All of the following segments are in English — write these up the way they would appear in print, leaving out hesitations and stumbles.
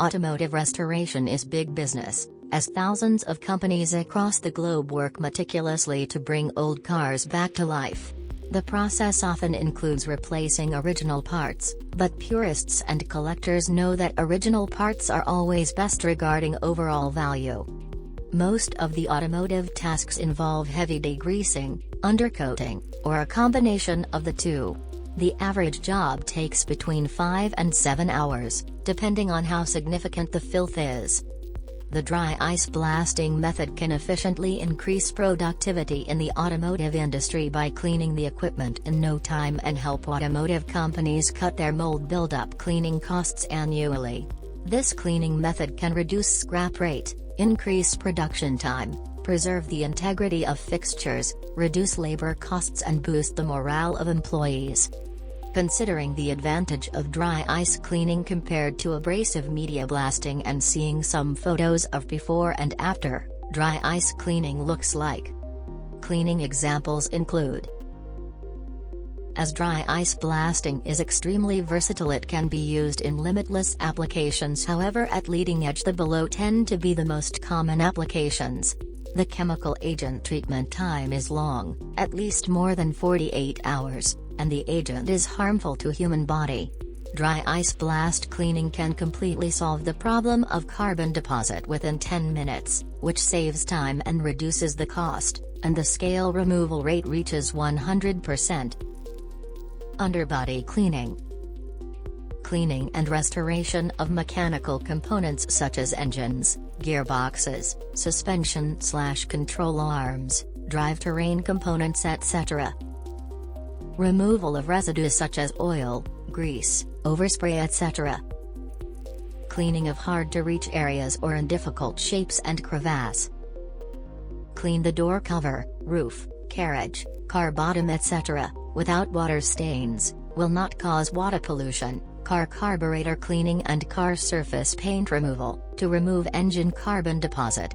Automotive restoration is big business, as thousands of companies across the globe work meticulously to bring old cars back to life. The process often includes replacing original parts, but purists and collectors know that original parts are always best regarding overall value. Most of the automotive tasks involve heavy degreasing, undercoating, or a combination of the two. The average job takes between 5 and 7 hours, depending on how significant the filth is. The dry ice blasting method can efficiently increase productivity in the automotive industry by cleaning the equipment in no time and help automotive companies cut their mold buildup cleaning costs annually. This cleaning method can reduce scrap rate, increase production time, preserve the integrity of fixtures, reduce labor costs and boost the morale of employees. Considering the advantage of dry ice cleaning compared to abrasive media blasting and seeing some photos of before and after, dry ice cleaning looks like. Cleaning examples include: as dry ice blasting is extremely versatile, it can be used in limitless applications. However, at leading edge the below tend to be the most common applications. The chemical agent treatment time is long, at least more than 48 hours, and the agent is harmful to human body. Dry ice blast cleaning can completely solve the problem of carbon deposit within 10 minutes, which saves time and reduces the cost, and the scale removal rate reaches 100%. Underbody cleaning. Cleaning and restoration of mechanical components such as engines, gearboxes, suspension/control arms, drivetrain components, etc. Removal of residues such as oil, grease, overspray, etc. Cleaning of hard-to-reach areas or in difficult shapes and crevasse. Clean the door cover, roof, carriage, car bottom, etc., without water stains, will not cause water pollution. Car carburetor cleaning and car surface paint removal, to remove engine carbon deposit.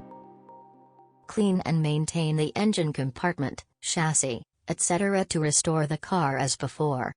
Clean and maintain the engine compartment, chassis, etc. to restore the car as before.